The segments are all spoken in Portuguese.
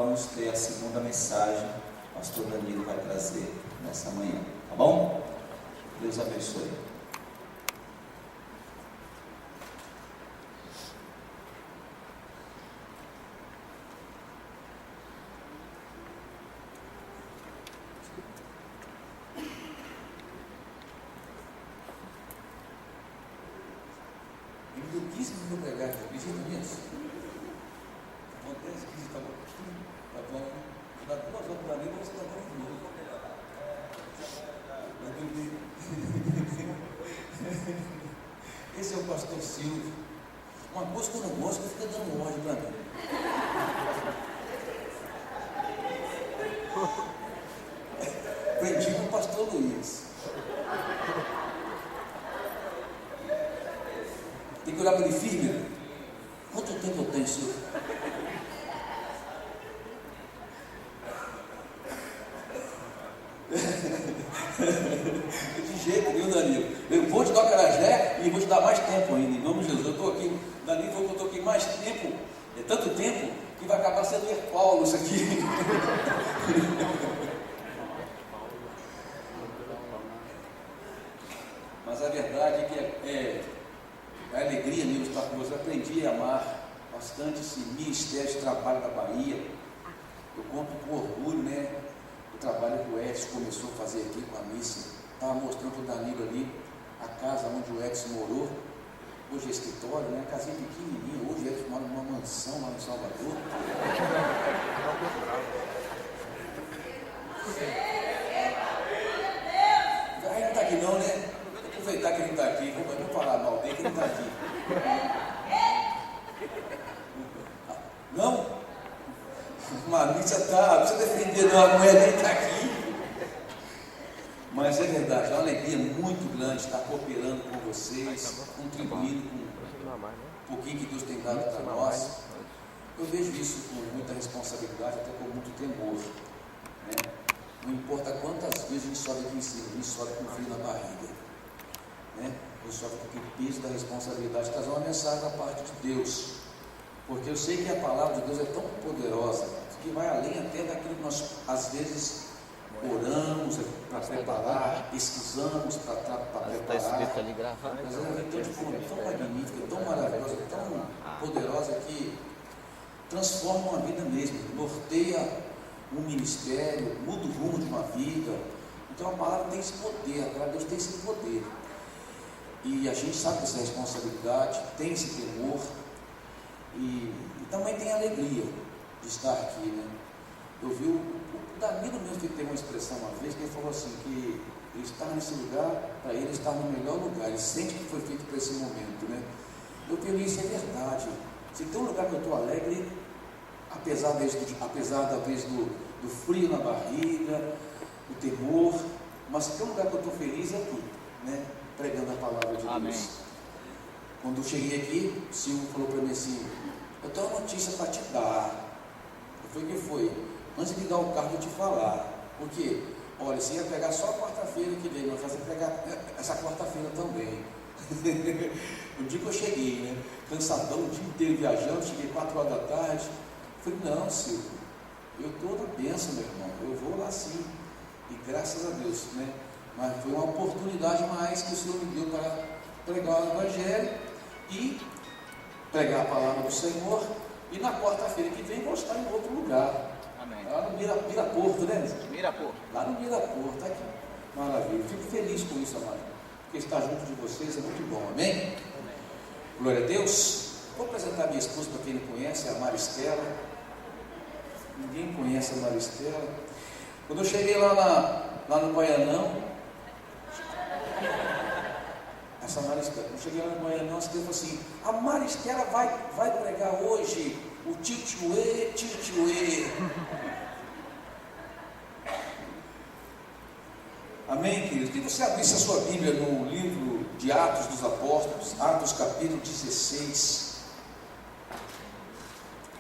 Vamos ter a segunda mensagem, o pastor Danilo vai trazer nessa manhã, tá bom? Deus abençoe. Ele deu 15 minutos para pregar, acredita nisso? Acontece que está bom. Tá bom. Dá 2 horas para mim, você está bom de novo. Esse é o pastor Silvio. Uma coisa que eu não gosto, fica dando ódio para mim. Aprendi com o pastor Luiz. Tem que olhar para ele firme. Quanto tempo eu tenho, Silvio? De jeito nenhum, Danilo. Eu vou te dar o Acarajé e vou te dar mais tempo ainda. Em nome de Jesus, eu estou aqui. Danilo falou que eu estou aqui mais tempo. É tanto tempo que vai acabar sendo Paulo isso aqui. Mas a verdade é que a alegria mesmo estar com você. Eu aprendi a amar bastante esse ministério de trabalho da Bahia. Eu conto com orgulho, né? O trabalho que o Edson começou a fazer aqui com a missa. Estava mostrando para o Danilo ali a casa onde o Edson morou. Hoje é escritório, né? A casinha pequenininha. Hoje o Edson mora numa mansão lá em Salvador. Ele não está aqui não, né? Vou aproveitar que ele está aqui. Vamos falar mal dele que ele está aqui. Não? Marmita está, não precisa defender não, a mulher nem está aqui. Mas é verdade, é uma alegria muito grande estar cooperando com vocês, contribuindo com um pouquinho que Deus tem dado para nós. Eu vejo isso com muita responsabilidade, até com muito temor, né? Não importa quantas vezes a gente sobe aqui em cima, a gente sobe com frio na barriga, né? A gente sobe com o peso da responsabilidade, trazer uma mensagem da parte de Deus, porque eu sei que a palavra de Deus é tão poderosa, que vai além até daquilo que nós às vezes oramos para preparar, pesquisamos para preparar, mas ela vem de forma tão magnífica, tão maravilhosa, tão poderosa, que transforma uma vida mesmo, norteia um ministério, muda o rumo de uma vida. Então a palavra tem esse poder, a palavra de Deus tem esse poder, e a gente sabe dessa responsabilidade, tem esse temor, e também tem a alegria de estar aqui, né? Eu vi o Danilo mesmo, que teve uma expressão uma vez, que ele falou assim, que ele está nesse lugar, para ele estar no melhor lugar, ele sente que foi feito para esse momento, né? Eu tenho isso, é verdade. Se tem um lugar que eu estou alegre, apesar da vez do frio na barriga, do temor, mas se tem um lugar que eu estou feliz é aqui, né? Pregando a palavra de Amém. Deus. Quando eu cheguei aqui, o Silvio falou para mim assim, eu tenho uma notícia para te dar. Eu falei, o que foi? Antes de ligar o carro, eu te falar. Por quê? Olha, você ia pegar só quarta-feira que vem, mas você vai pegar essa quarta-feira também. O dia que eu cheguei, né? Cansadão, o dia inteiro viajando, cheguei 4 horas da tarde. Eu falei, não, Silvio, eu estou na bênção, meu irmão, eu vou lá sim. E graças a Deus, né? Mas foi uma oportunidade mais que o Senhor me deu para pregar o Evangelho e pregar a palavra do Senhor. E na quarta-feira que vem vou estar em outro lugar. Amém. Lá no Miraporto, né? Miraporto. Lá no Miraporto, está aqui. Maravilha. Fico feliz com isso, amado. Porque estar junto de vocês é muito bom. Amém? Amém. Glória a Deus. Vou apresentar minha esposa para quem não conhece, a Maristela. Ninguém conhece a Maristela. Quando eu cheguei lá no Baianão, essa Maristela, eu cheguei lá no Baianão, você falou assim, a Maristela vai pregar hoje o tio-tio-ê. Amém, queridos? Que você abrisse a sua Bíblia no livro de Atos dos Apóstolos, Atos capítulo 16.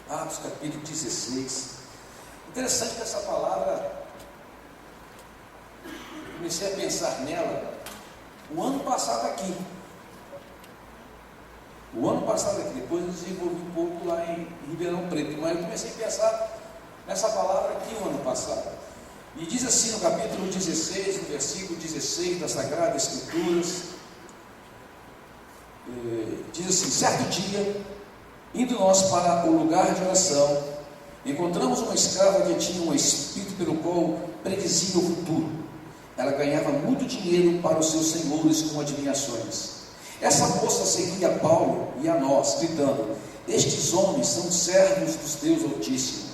Atos capítulo 16. Interessante que essa palavra, comecei a pensar nela o ano passado aqui. Depois eu desenvolvi um pouco lá em Ribeirão Preto, mas eu comecei a pensar nessa palavra aqui o ano passado. E diz assim no capítulo 16, no versículo 16 das Sagradas Escrituras, diz assim: certo dia, indo nós para o lugar de oração, encontramos uma escrava que tinha um espírito pelo qual predizia o futuro. Ela ganhava muito dinheiro para os seus senhores com adivinhações. Essa moça seguia a Paulo e a nós, gritando: estes homens são servos dos Deus Altíssimo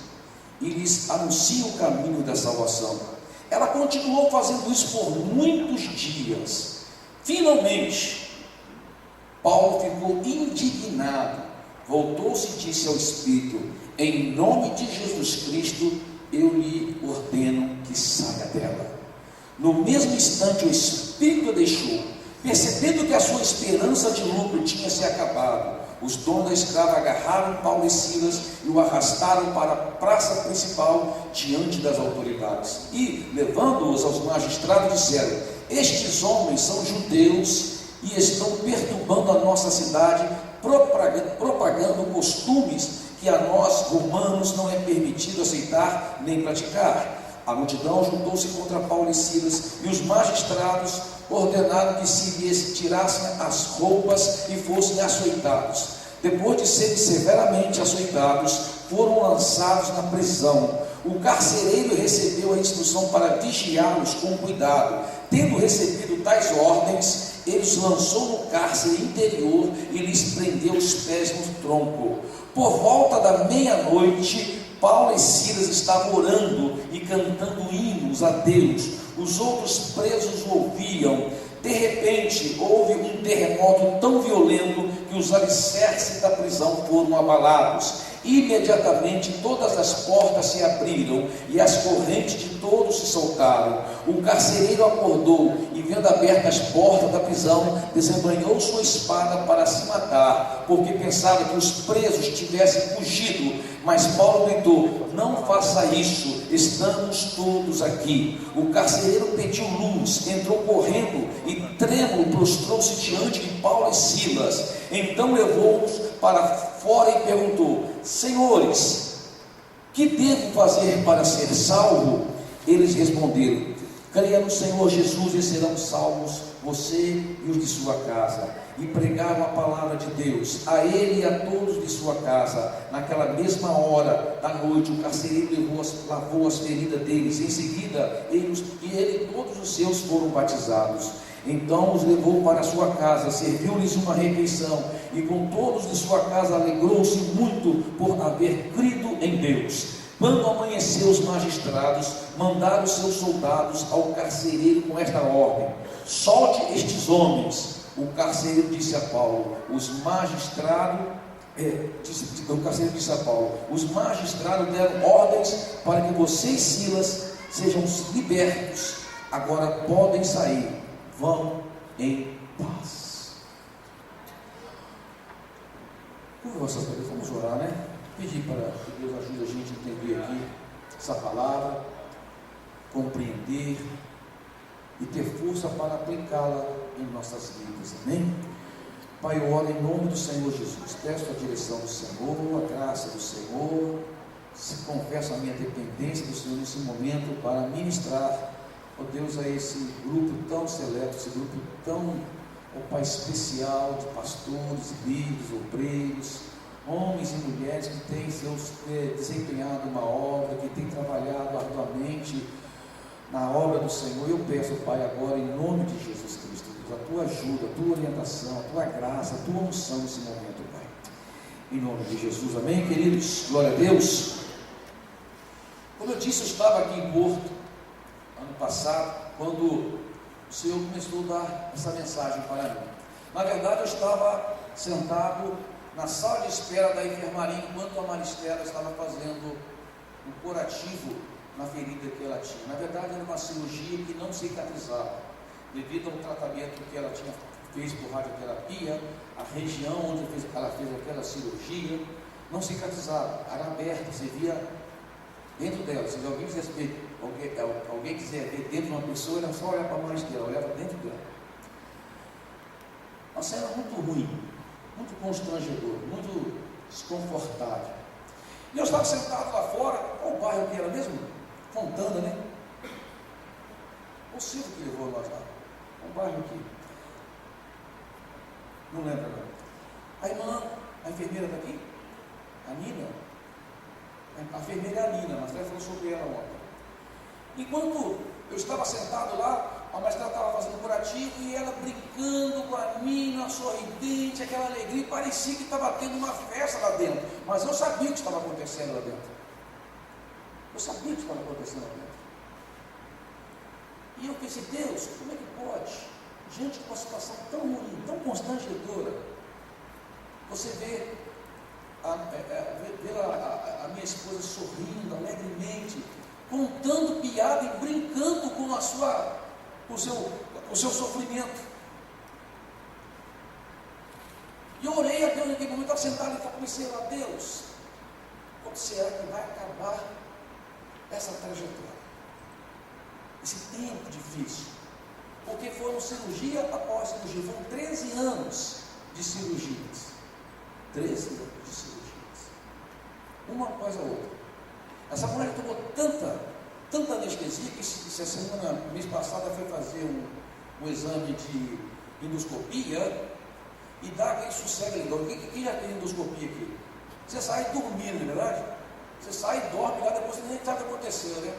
e lhes anunciam o caminho da salvação. Ela continuou fazendo isso por muitos dias. Finalmente, Paulo ficou indignado, voltou-se e disse ao Espírito: em nome de Jesus Cristo, eu lhe ordeno que saia dela. No mesmo instante, o Espírito a deixou. Percebendo que a sua esperança de lucro tinha se acabado, os donos da escrava agarraram Paulo e Silas e o arrastaram para a praça principal diante das autoridades. E, levando-os aos magistrados, disseram: estes homens são judeus e estão perturbando a nossa cidade, propagando costumes que a nós, romanos, não é permitido aceitar nem praticar. A multidão juntou-se contra Paulo e Silas, e os magistrados ordenaram que se lhes tirassem as roupas e fossem açoitados. Depois de serem severamente açoitados, foram lançados na prisão. O carcereiro recebeu a instrução para vigiá-los com cuidado. Tendo recebido tais ordens, ele os lançou no cárcere interior e lhes prendeu os pés no tronco. Por volta da meia-noite, Paulo e Silas estavam orando e cantando hinos a Deus. Os outros presos o ouviam. De repente, houve um terremoto tão violento que os alicerces da prisão foram abalados. Imediatamente todas as portas se abriram e as correntes de todos se soltaram. O carcereiro acordou e, vendo abertas as portas da prisão, desembanhou sua espada para se matar, porque pensava que os presos tivessem fugido. Mas Paulo gritou: não faça isso, estamos todos aqui. O carcereiro pediu luz, entrou correndo e trêmulo prostrou-se diante de Paulo e Silas. Então levou-os para fora e perguntou: senhores, que devo fazer para ser salvo? Eles responderam: creia no Senhor Jesus e serão salvos você e os de sua casa. E pregaram a palavra de Deus a ele e a todos de sua casa. Naquela mesma hora da noite, o carcereiro lavou as feridas deles. Em seguida, ele e todos os seus foram batizados. Então os levou para sua casa, serviu-lhes uma refeição, e com todos de sua casa alegrou-se muito por haver crido em Deus. Quando amanheceu, os magistrados mandaram seus soldados ao carcereiro com esta ordem: solte estes homens. O carcereiro disse a Paulo: os magistrados deram ordens para que você e Silas sejam libertos. Agora podem sair. Vão em paz. Curva vossas cabeças, vamos orar, né? Pedir para que Deus ajude a gente a entender aqui essa palavra, compreender e ter força para aplicá-la em nossas vidas, amém? Pai, eu oro em nome do Senhor Jesus, peço a direção do Senhor, a graça do Senhor, confesso a minha dependência do Senhor nesse momento para ministrar, ó Deus, a esse grupo tão seleto, esse grupo tão, ó Pai, especial de pastores, líderes, obreiros, homens e mulheres que têm desempenhado uma obra, que têm trabalhado arduamente na obra do Senhor. Eu peço, Pai, agora em nome de Jesus Cristo, Deus, a tua ajuda, a tua orientação, a tua graça, a tua unção nesse momento, Pai, em nome de Jesus, amém, queridos? Glória a Deus. Como eu disse, eu estava aqui em Porto ano passado, quando o Senhor começou a dar essa mensagem para mim. Na verdade, eu estava sentado na sala de espera da enfermaria, enquanto a Maristela estava fazendo um curativo na ferida que ela tinha. Na verdade, era uma cirurgia que não cicatrizava, devido ao tratamento que ela fez por radioterapia. A região onde ela fez aquela cirurgia não cicatrizava, era aberta, você via dentro dela. Se alguém quiser ver dentro de uma pessoa, era só olhar para a Maristela, olhava dentro dela. Uma cena muito ruim, muito constrangedor, muito desconfortável. E eu estava sentado lá fora. Qual bairro que era mesmo? Fontana, né? O Silvio que levou nós lá. Um bairro aqui. Não lembro agora. A irmã, a enfermeira daqui, a Nina. A enfermeira é a Nina, mas ela falou sobre ela ontem. Enquanto eu estava sentado lá, a mestra estava fazendo curativo e ela brincando com a Nina, sorridente, aquela alegria, parecia que estava tendo uma festa lá dentro. Mas eu sabia o que estava acontecendo lá dentro. Eu sabia o que estava acontecendo lá dentro. E eu pensei, Deus, como é que pode, diante de uma situação tão ruim, tão constrangedora, você vê a minha esposa sorrindo alegremente, contando piada e brincando com o seu sofrimento. E eu orei a Deus naquele momento, estava sentado e comecei a orar, Deus, como será que vai acabar essa trajetória? Esse tempo difícil, porque foram cirurgia após cirurgia, foram 13 anos de cirurgias, 13 anos de cirurgias, uma após a outra. Essa mulher tomou tanta anestesia que essa mês passada foi fazer um exame de endoscopia e dá aquele sossego ali. Quem já tem endoscopia aqui? Você sai dormindo, não é verdade? Você sai e dorme lá, depois você nem sabe o que aconteceu, né?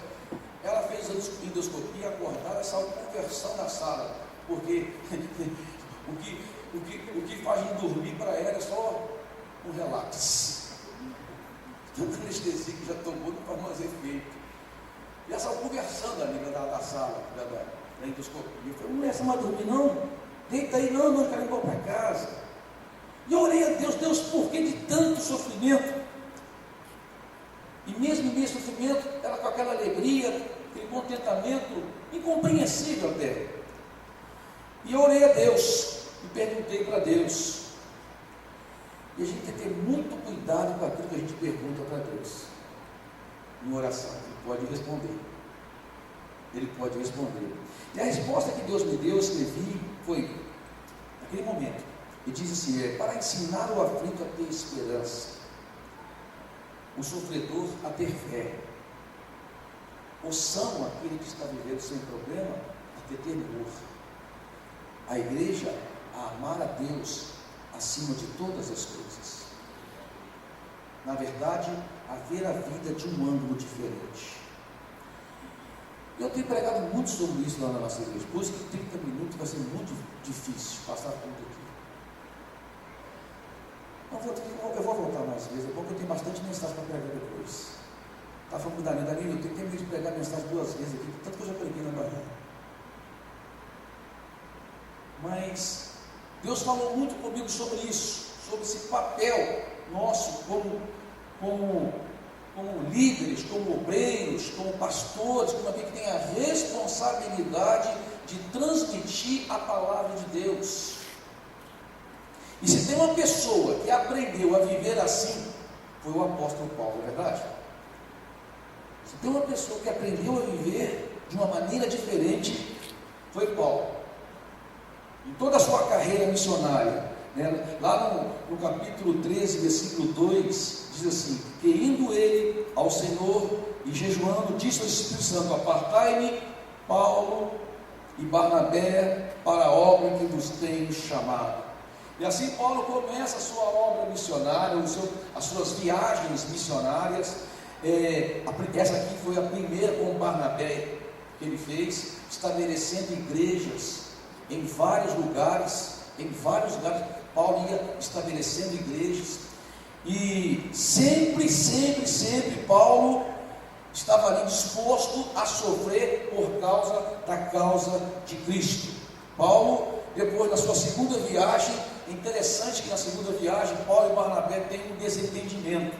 Ela fez a endoscopia, acordada, saiu conversão na sala, porque o que faz de dormir para ela é só um relax. Tanta anestesia que já tomou não faz mais efeito. E ela saiu conversando ali da sala, da endoscopia. Eu falei, mulher, você não vai dormir não? Deita aí, não, eu quero ir embora para casa. E eu orei a Deus, por que de tanto sofrimento? E mesmo em meio ao sofrimento, ela com aquela alegria, aquele contentamento, incompreensível até. E eu orei a Deus, e perguntei para Deus. E a gente tem que ter muito cuidado com aquilo que a gente pergunta para Deus. Em oração, Ele pode responder. Ele pode responder. E a resposta que Deus me deu, eu escrevi, foi, naquele momento, ele diz assim, para ensinar o aflito a ter esperança, o sofredor a ter fé, o são, aquele que está vivendo sem problema, a ter temor, a igreja a amar a Deus acima de todas as coisas. Na verdade, a ver a vida de um ângulo diferente. Eu tenho pregado muito sobre isso lá na nossa igreja, por isso que 30 minutos vai ser muito difícil passar tudo aqui. Eu vou voltar mais vezes, porque eu tenho bastante mensagem para pregar depois. Está falando da Danilo, eu tenho que pregar mensagem 2 vezes aqui, tanto que eu já preguei na barriga. Mas Deus falou muito comigo sobre isso, sobre esse papel nosso como líderes, como obreiros, como pastores, como aquele que tem a responsabilidade de transmitir a palavra de Deus. E se tem uma pessoa que aprendeu a viver assim, foi o apóstolo Paulo, não é verdade? Se tem uma pessoa que aprendeu a viver de uma maneira diferente, foi Paulo. Em toda a sua carreira missionária, né, lá no capítulo 13, versículo 2, diz assim, que indo ele ao Senhor e jejuando, disse ao Espírito Santo, apartai-me, Paulo e Barnabé, para a obra que vos tenho chamado. E assim Paulo começa a sua obra missionária, as suas viagens missionárias. Essa aqui foi a primeira com Barnabé que ele fez, estabelecendo igrejas em vários lugares. Paulo ia estabelecendo igrejas. E sempre Paulo estava ali disposto a sofrer por causa da causa de Cristo. Paulo, depois da sua segunda viagem, é interessante que na segunda viagem Paulo e Barnabé têm um desentendimento.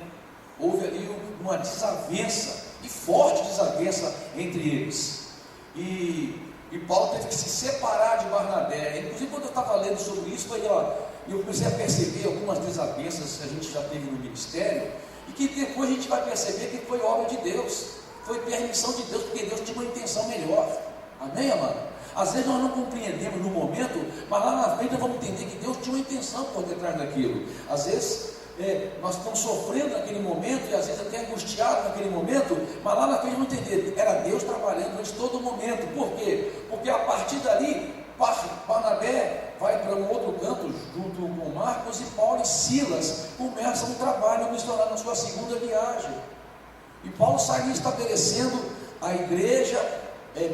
Houve ali uma desavença, e forte desavença entre eles. E Paulo teve que se separar de Barnabé. Inclusive, quando eu estava lendo sobre isso, eu comecei a perceber algumas desavenças que a gente já teve no ministério, e que depois a gente vai perceber que foi obra de Deus, foi permissão de Deus, porque Deus tinha uma intenção melhor. Amém, amado? Às vezes nós não compreendemos no momento, mas lá na frente nós vamos entender que Deus tinha uma intenção por detrás daquilo. Às vezes nós estamos sofrendo naquele momento, e às vezes até angustiados naquele momento, mas lá na frente vamos entender, era Deus trabalhando durante todo o momento. Por quê? Porque a partir dali, Barnabé vai para um outro canto, junto com Marcos, e Paulo e Silas começam um trabalho missionário na sua segunda viagem. E Paulo sai estabelecendo a igreja,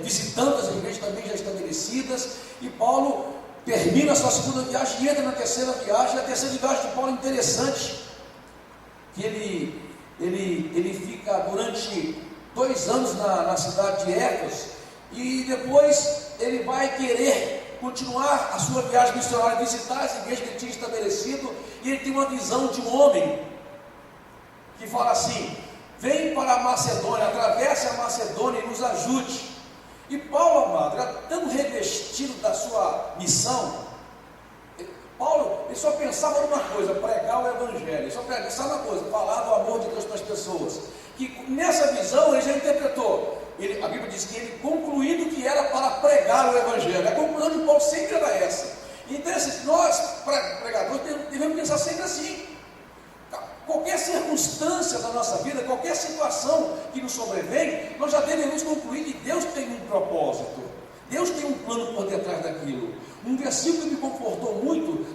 visitando as igrejas também já estabelecidas, e Paulo termina a sua segunda viagem e entra na terceira viagem. A terceira viagem de Paulo é interessante, que ele fica durante 2 anos na cidade de Éfeso, e depois ele vai querer continuar a sua viagem missionária, visitar as igrejas que ele tinha estabelecido, e ele tem uma visão de um homem que fala assim: vem para a Macedônia, atravesse a Macedônia e nos ajude. E Paulo, amado, era tão revestido da sua missão. Paulo, ele só pensava numa coisa: pregar o evangelho. Ele só pensava numa coisa: falar do amor de Deus para as pessoas. Que nessa visão ele já interpretou. A Bíblia diz que ele concluindo que era para pregar o evangelho. A conclusão de Paulo sempre era essa. Então, nós, pregadores, devemos pensar sempre assim. Qualquer circunstância da nossa vida, qualquer situação que nos sobrevém, nós já devemos concluir que Deus tem um propósito, Deus tem um plano por detrás daquilo. Um versículo que me confortou muito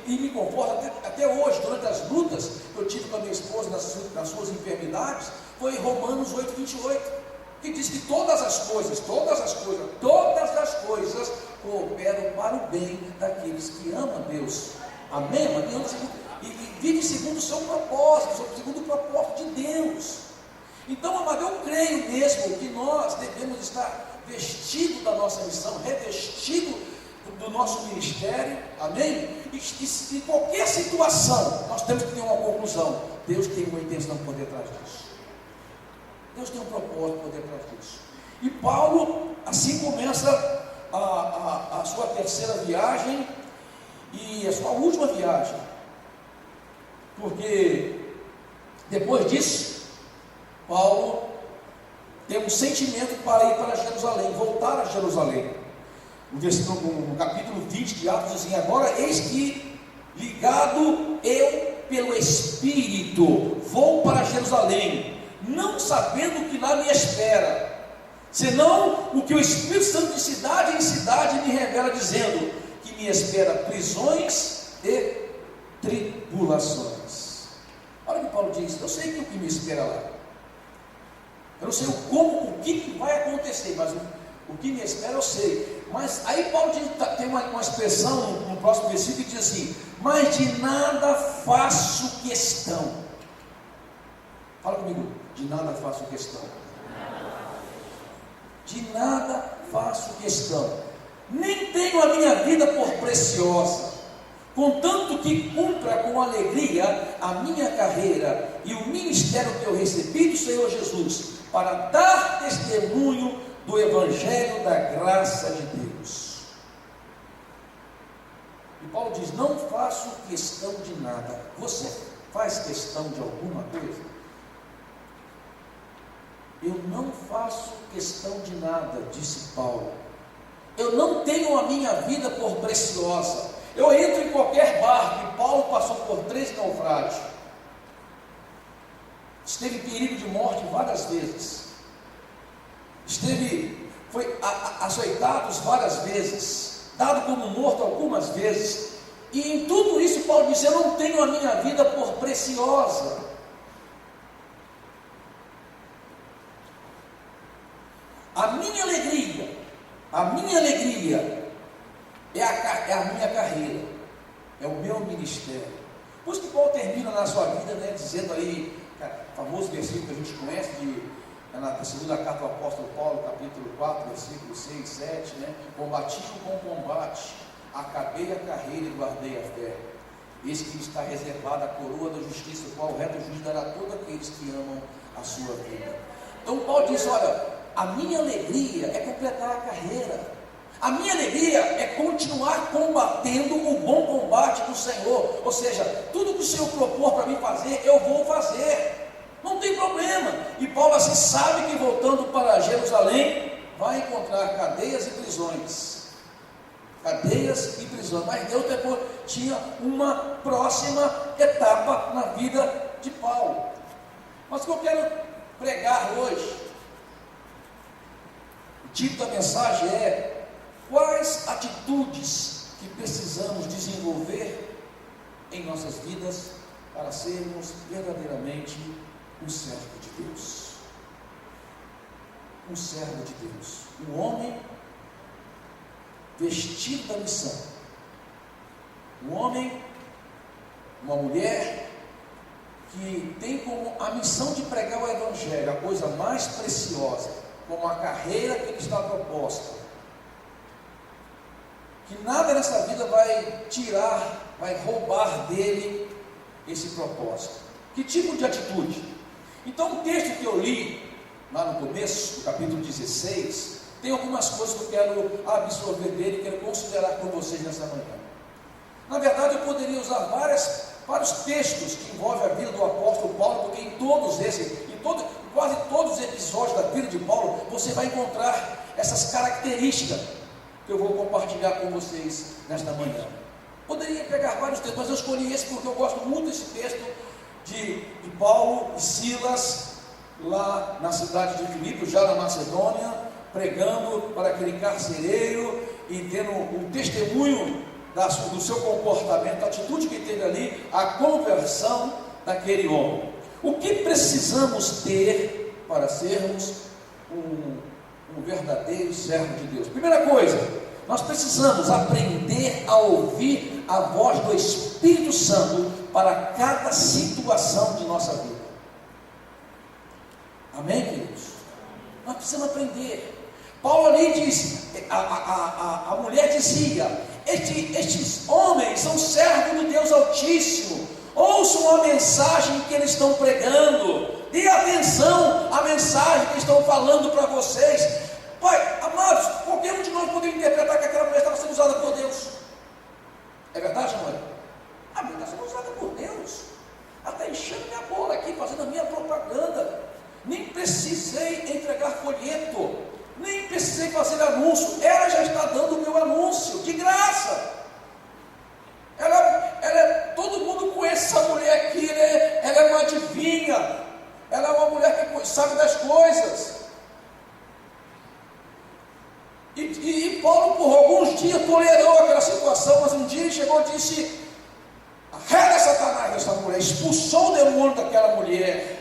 e me conforta até hoje, durante as lutas que eu tive com a minha esposa nas suas enfermidades, foi Romanos 8:28, que diz que todas as coisas cooperam para o bem daqueles que amam a Deus. Amém? E vive segundo o seu propósito, segundo o propósito de Deus. Então, amado, eu creio mesmo que nós devemos estar vestidos da nossa missão, revestidos do nosso ministério, amém? E qualquer situação, nós temos que ter uma conclusão: Deus tem uma intenção por detrás disso, Deus tem um propósito por detrás disso. E Paulo assim começa a sua terceira viagem e a sua última viagem, porque depois disso Paulo tem um sentimento para ir para Jerusalém, voltar a Jerusalém. No capítulo 20 de Atos diz assim: agora eis que, ligado eu pelo Espírito, vou para Jerusalém, não sabendo o que lá me espera, senão o que o Espírito Santo de cidade em cidade me revela, dizendo que me espera prisões e tribulações. Olha o que Paulo diz: eu sei que o que me espera lá, eu não sei o que vai acontecer, mas o que me espera eu sei. Mas aí Paulo tem uma expressão no próximo versículo que diz assim: mas de nada faço questão. Fala comigo: de nada faço questão. De nada faço questão, nem tenho a minha vida por preciosa, contanto que cumpra com alegria a minha carreira e o ministério que eu recebi do Senhor Jesus, para dar testemunho do Evangelho da graça de Deus. E Paulo diz: não faço questão de nada. Você faz questão de alguma coisa? Eu não faço questão de nada, disse Paulo. Eu não tenho a minha vida por preciosa. Eu entro em qualquer barco, e Paulo passou por 3 naufrágios. Esteve em perigo de morte várias vezes. Foi açoitado várias vezes, dado como morto algumas vezes. E em tudo isso Paulo disse: eu não tenho a minha vida por preciosa. A minha alegria é a minha carreira, é o meu ministério. Por isso que Paulo termina na sua vida, dizendo aí, o famoso versículo que a gente conhece, na segunda carta do apóstolo Paulo, capítulo 4, versículos 6 e 7, combati o bom combate, acabei a carreira e guardei a fé. Eis que está reservada a coroa da justiça, o qual o reto juiz dará a todos aqueles que amam a sua vida. Então Paulo diz: olha, a minha alegria é completar a carreira, a minha alegria é continuar combatendo o bom combate do Senhor. Ou seja, tudo que o Senhor propor para mim fazer, eu vou fazer, não tem problema. E Paulo assim sabe que voltando para Jerusalém vai encontrar cadeias e prisões, mas Deus depois tinha uma próxima etapa na vida de Paulo. Mas o que eu quero pregar hoje, o título da mensagem é: quais atitudes que precisamos desenvolver em nossas vidas para sermos verdadeiramente um servo de Deus? Um servo de Deus, um homem vestido da missão, um homem, uma mulher que tem como a missão de pregar o Evangelho, a coisa mais preciosa, como a carreira que lhe está proposta, que nada nessa vida vai tirar, vai roubar dele esse propósito. Que tipo de atitude? Então, o texto que eu li lá no começo, do capítulo 16, tem algumas coisas que eu quero absorver dele, quero considerar com vocês nessa manhã. Na verdade, eu poderia usar vários textos que envolvem a vida do apóstolo Paulo, porque em todos esses, quase todos os episódios da vida de Paulo, você vai encontrar essas características que eu vou compartilhar com vocês nesta manhã. Poderia pegar vários textos, mas eu escolhi esse porque eu gosto muito desse texto de Paulo e Silas, lá na cidade de Filipos, já na Macedônia, pregando para aquele carcereiro e tendo um testemunho do seu comportamento, a atitude que teve ali, a conversão daquele homem. O que precisamos ter para sermos um verdadeiro servo de Deus? Primeira coisa, nós precisamos aprender a ouvir a voz do Espírito Santo para cada situação de nossa vida. Amém, queridos? Nós precisamos aprender. Paulo ali diz, a mulher dizia: estes homens são servos do Deus Altíssimo, ouçam a mensagem que eles estão pregando, dê atenção à mensagem que estão falando para vocês. Pai, amados, qualquer um de nós poderia interpretar que aquela mulher estava sendo usada por Deus. É verdade, mãe? A mulher está sendo usada por Deus. Ela está enchendo minha bola aqui, fazendo a minha propaganda. Nem precisei entregar folheto, nem precisei fazer anúncio, ela já está dando o meu anúncio, de graça. Todo mundo conhece essa mulher aqui, ela é uma adivinha, ela é uma mulher que sabe das coisas. E Paulo, por alguns dias, tolerou aquela situação, mas um dia ele chegou e disse: arreda Satanás dessa mulher, expulsou o demônio daquela mulher.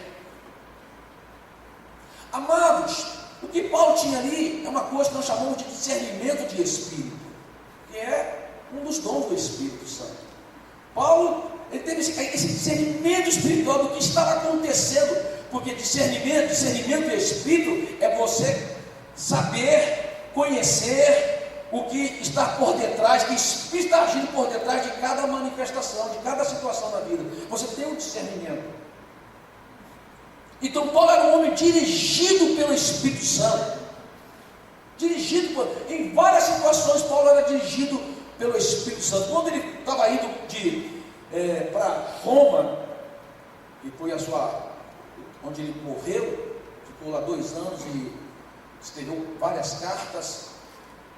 Amados, o que Paulo tinha ali é uma coisa que nós chamamos de discernimento de espírito, que é um dos dons do Espírito Santo. Paulo, ele teve esse discernimento espiritual do que estava acontecendo, porque discernimento de espírito é você saber, conhecer o que está por detrás, que está agindo por detrás de cada manifestação, de cada situação da vida. Você tem um discernimento. Então Paulo era um homem dirigido pelo Espírito Santo. Em várias situações Paulo era dirigido pelo Espírito Santo. Quando ele estava indo para Roma, que foi onde ele morreu, ficou lá 2 anos e escreveu várias cartas.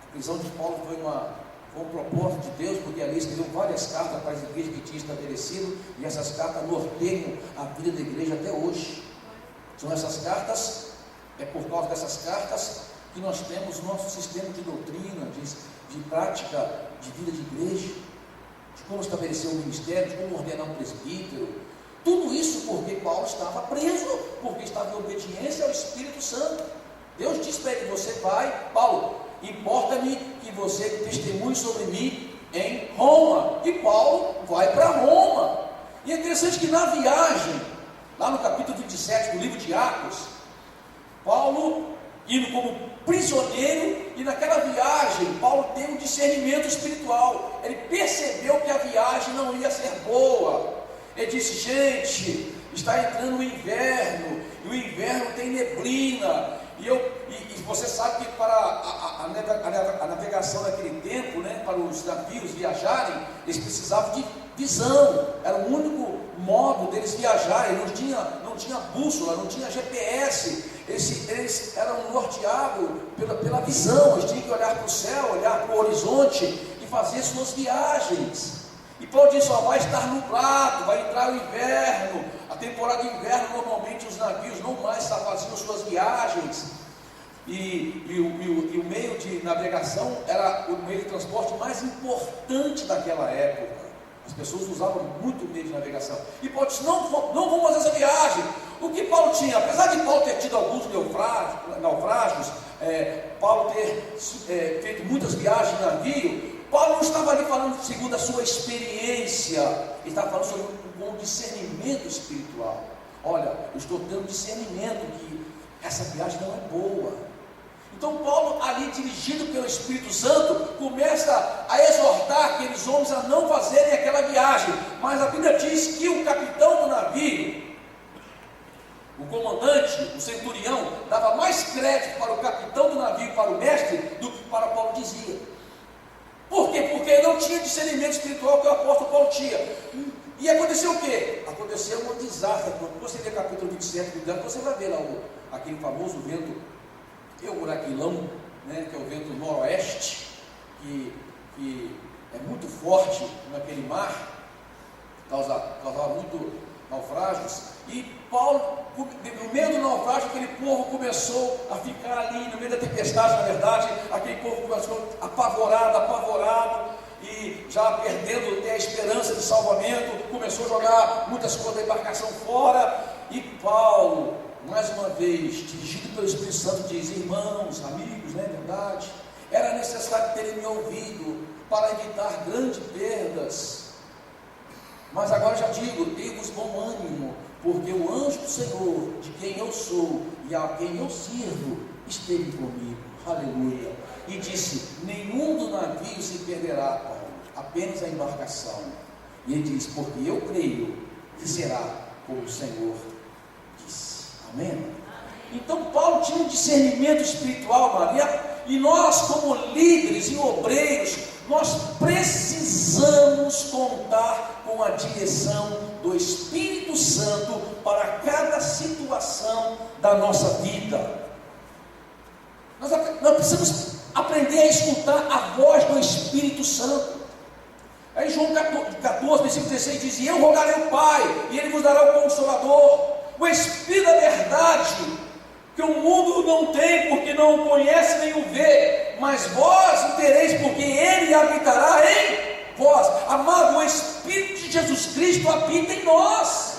A prisão de Paulo foi um propósito de Deus, porque ali escreveu várias cartas para as igrejas que tinha estabelecido, e essas cartas norteiam a vida da igreja até hoje. São essas cartas, é por causa dessas cartas que nós temos nosso sistema de doutrina, de prática de vida de igreja, de como estabelecer um ministério, de como ordenar um presbítero. Tudo isso porque Paulo estava preso, porque estava em obediência ao Espírito Santo. Deus disse para ele: você vai, Paulo, importa-me que você testemunhe sobre mim em Roma. E Paulo vai para Roma. E é interessante que na viagem, lá no capítulo 27 do livro de Atos, Paulo indo como prisioneiro, e naquela viagem Paulo tem um discernimento espiritual. Ele percebeu que a viagem não ia ser boa. Ele disse: gente, está entrando o inverno, e o inverno tem neblina, e você sabe que para a navegação naquele tempo, né, para os navios viajarem, eles precisavam de visão. Era o único modo deles viajarem. Não tinha bússola, não tinha GPS. Eles eram norteados pela visão. Eles tinham que olhar para o céu, olhar para o horizonte e fazer suas viagens. E Paulo diz: só vai estar nublado, vai entrar o inverno, a temporada de inverno, normalmente os navios não mais faziam suas viagens, e o meio de navegação era o meio de transporte mais importante daquela época. As pessoas usavam muito o meio de navegação. E Paulo disse: não vamos fazer essa viagem. O que Paulo tinha, apesar de Paulo ter tido alguns naufrágios, Paulo ter feito muitas viagens de navio, Paulo não estava ali falando segundo a sua experiência, ele estava falando sobre um bom discernimento espiritual. Olha, eu estou tendo discernimento que essa viagem não é boa. Então Paulo, ali dirigido pelo Espírito Santo, começa a exortar aqueles homens a não fazerem aquela viagem. Mas a Bíblia diz que o capitão do navio, o comandante, o centurião, dava mais crédito para o capitão do navio, para o mestre, do que para Paulo dizia. Por quê? Porque ele não tinha discernimento espiritual que o apóstolo Paulo tinha. E aconteceu o quê? Aconteceu um desastre. Quando você ler capítulo 27 do Daniel, você vai ver lá aquele famoso vento Euraquilão, né, que é o vento noroeste, que é muito forte naquele mar, causava muito naufrágios. E Paulo, no meio do naufrágio, aquele povo começou a ficar ali, no meio da tempestade, na verdade, aquele povo começou apavorado, e já perdendo até a esperança de salvamento, começou a jogar muitas coisas da embarcação fora. E Paulo, mais uma vez, dirigido pelo Espírito Santo, diz: irmãos, amigos, não é verdade? Era necessário terem me ouvido para evitar grandes perdas. Mas agora já digo, dei-vos bom ânimo, porque o anjo do Senhor, de quem eu sou e a quem eu sirvo, esteve comigo. Aleluia. E disse: nenhum do navio se perderá, Paulo, apenas a embarcação. E ele diz: porque eu creio que será como o Senhor disse. Amém? Então Paulo tinha um discernimento espiritual, Maria, e nós, como líderes e obreiros, nós precisamos contar com a direção do Espírito Santo para cada situação da nossa vida. Nós precisamos aprender a escutar a voz do Espírito Santo. Aí João 14, versículo 16 diz: e eu rogarei ao Pai, e Ele vos dará o Consolador, o Espírito da verdade, que o mundo não tem, porque não o conhece nem o vê, mas vós o tereis, porque Ele habitará em vós. Amado, o Espírito de Jesus Cristo habita em nós.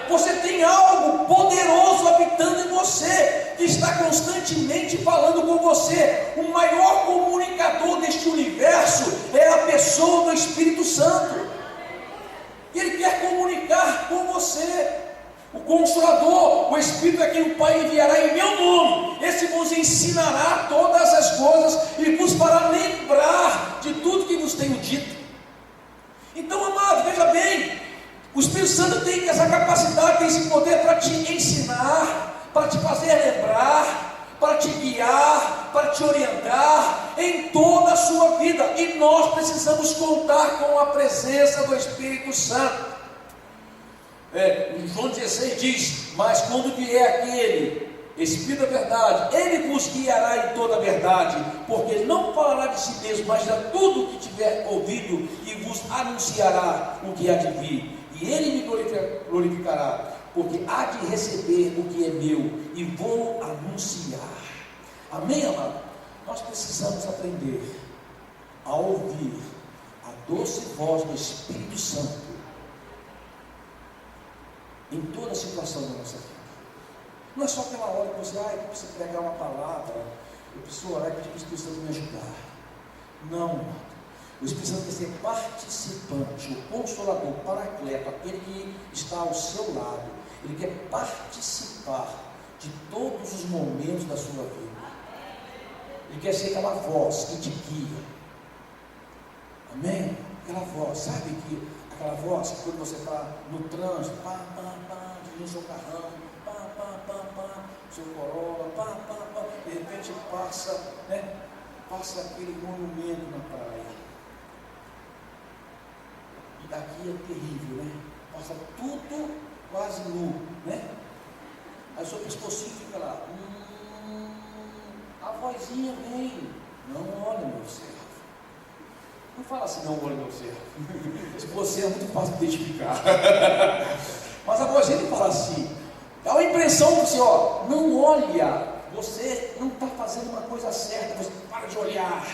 Você tem algo poderoso habitando em você, que está constantemente falando com você. O maior comunicador deste universo é a pessoa do Espírito Santo. Ele quer comunicar com você. O Consolador, o Espírito é quem o Pai enviará em meu nome. Esse vos ensinará todas as coisas e vos fará lembrar de tudo que vos tenho dito. Então, amado, veja bem, o Espírito Santo tem essa capacidade, tem esse poder para te ensinar, para te fazer lembrar, para te guiar, para te orientar em toda a sua vida. E nós precisamos contar com a presença do Espírito Santo. Em João 16 diz: mas quando vier aquele Espírito da verdade, Ele vos guiará em toda a verdade, porque Ele não falará de si mesmo, mas de tudo o que tiver ouvido, e vos anunciará o que há de vir. E Ele me glorificará, porque há de receber o que é meu, e vou anunciar. Amém, amado? Nós precisamos aprender a ouvir a doce voz do Espírito Santo em toda a situação da nossa vida. Não é só aquela hora que você, eu preciso pregar uma palavra, eu preciso orar e pedir para o Espírito Santo me ajudar. Não, o Espírito Santo quer ser participante, o Consolador, o Paracleto, aquele que está ao seu lado. Ele quer participar de todos os momentos da sua vida. Ele quer ser aquela voz que te guia. Amém? Aquela voz, sabe que aquela voz que quando você está no trânsito, dirigindo seu carrão, seu Corolla, de repente passa aquele monumento na praia. E daqui é terrível, né? Passa tudo quase nu, né? Aí o seu pescocinho fica lá. A vozinha vem. Não olha, meu servo. Não fala assim, não, olha meu servo. Se você é muito fácil de identificar. Mas a voz dele fala assim, dá uma impressão de assim, ó, não olha, você não está fazendo uma coisa certa, você para de olhar.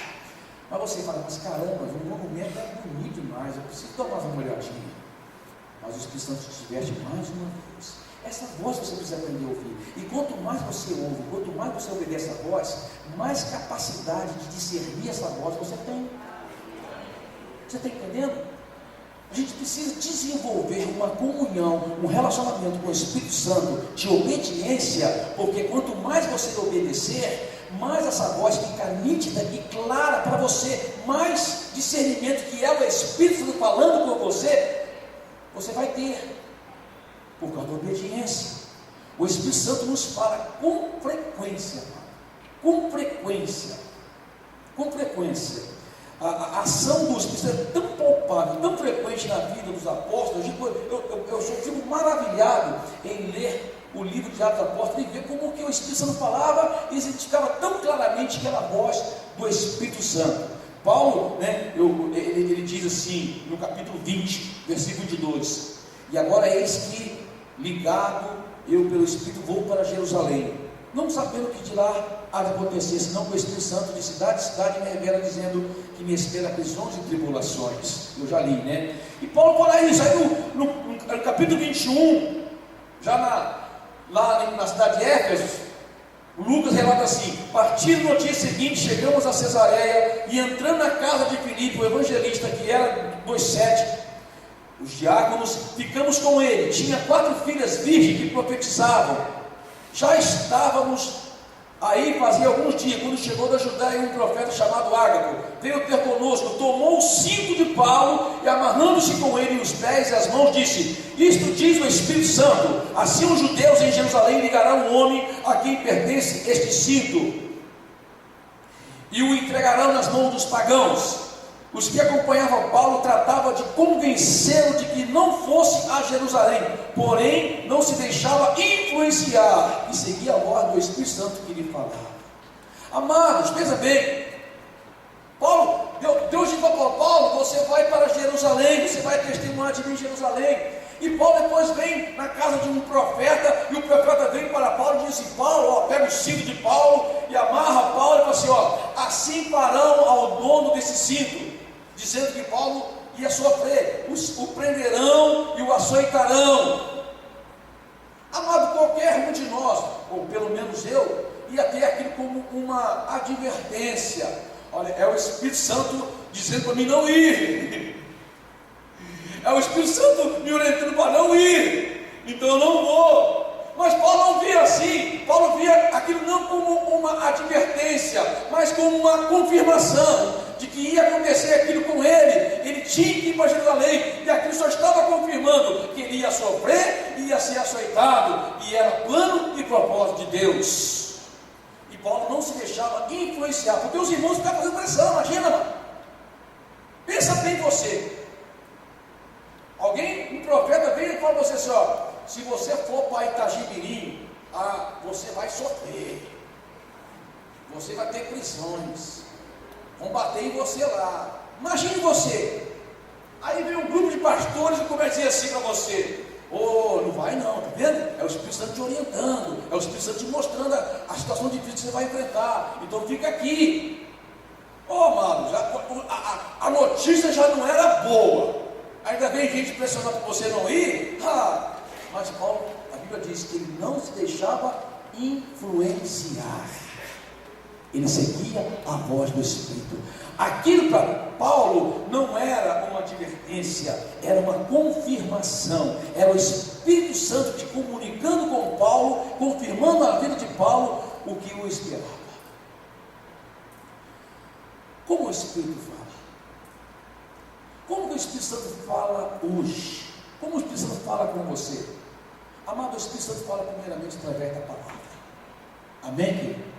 Mas você fala, mas caramba, o monumento é bonito demais, eu preciso dar mais uma olhadinha. Mas o Espírito Santo te diverte mais uma vez. Essa voz você precisa aprender a ouvir. E quanto mais você ouve, quanto mais você obedece a voz, mais capacidade de discernir essa voz você tem. Você está entendendo? A gente precisa desenvolver uma comunhão, um relacionamento com o Espírito Santo de obediência, porque quanto mais você obedecer, mais essa voz fica nítida e clara para você, mais discernimento que é o Espírito Santo falando com você vai ter, por causa da obediência. O Espírito Santo nos fala com frequência, com frequência. A ação do Espírito Santo é tão palpável, tão frequente na vida dos apóstolos. Eu fico maravilhado em ler o livro de Atos dos Apóstolos e ver como que o Espírito Santo falava e identificava tão claramente aquela voz do Espírito Santo. Paulo, né, ele diz assim, no capítulo 20, versículo 22, e agora eis que, ligado, eu pelo Espírito vou para Jerusalém, não sabendo o que de lá há de acontecer, senão que o Espírito Santo de cidade em cidade me revela, dizendo que me espera prisões e tribulações. Eu já li, né? E Paulo fala isso, aí no capítulo 21, já lá na cidade de Éfeso, Lucas relata assim: partindo no dia seguinte, chegamos a Cesareia, e entrando na casa de Filipe, o evangelista, que era dos 7, os diáconos, ficamos com ele. Tinha 4 filhas virgens que profetizavam. Já estávamos aí fazia alguns dias, quando chegou da Judéia um profeta chamado Ágapo, veio ter conosco, tomou o cinto de Paulo e, amarrando-se com ele os pés e as mãos, disse: isto diz o Espírito Santo, assim os judeus em Jerusalém ligarão o homem a quem pertence este cinto e o entregarão nas mãos dos pagãos. Os que acompanhavam Paulo tratavam de convencê-lo de que não fosse a Jerusalém, porém não se deixava influenciar e seguia a voz do Espírito Santo que lhe falava. Amados, veja bem, Deus disse para Paulo: você vai para Jerusalém, você vai testemunhar de mim em Jerusalém. E Paulo depois vem na casa de um profeta, e o profeta vem para Paulo e diz assim: Paulo, pega o cinto de Paulo e amarra Paulo e fala assim: assim farão ao dono desse cinto, dizendo que Paulo ia sofrer, o prenderão e o açoitarão. Amado, qualquer um de nós, ou pelo menos eu, ia ter aquilo como uma advertência. Olha, é o Espírito Santo dizendo para mim não ir. É o Espírito Santo me orientando para não ir, então eu não vou. Mas Paulo não via assim. Paulo via aquilo não como uma advertência, mas como uma confirmação de que ia acontecer aquilo com ele. Ele tinha que ir para Jerusalém, e aquilo só estava confirmando que ele ia sofrer, ia ser açoitado, e era plano e propósito de Deus. E Paulo não se deixava influenciar, porque os irmãos ficavam fazendo pressão. Imagina, mano, pensa bem você. Um profeta vem e fala para você assim: se você for para Itagibirim, você vai sofrer, você vai ter prisões, vão bater em você lá. Imagine você. Aí vem um grupo de pastores e começa a dizer assim para você: não vai não, tá vendo? É o Espírito Santo te orientando, é o Espírito Santo te mostrando a situação difícil que você vai enfrentar, então fica aqui. Amado, a notícia já não era boa, ainda vem gente pressionando para você não ir. Mas Paulo, a Bíblia diz que ele não se deixava influenciar, ele seguia a voz do Espírito. Aquilo para Paulo não era uma advertência, era uma confirmação. Era o Espírito Santo te comunicando com Paulo, confirmando na vida de Paulo o que o esperava. Como o Espírito fala? Como que o Espírito Santo fala hoje? Como o Espírito Santo fala com você? Amado, o Espírito Santo fala primeiramente através da palavra. Amém, querido?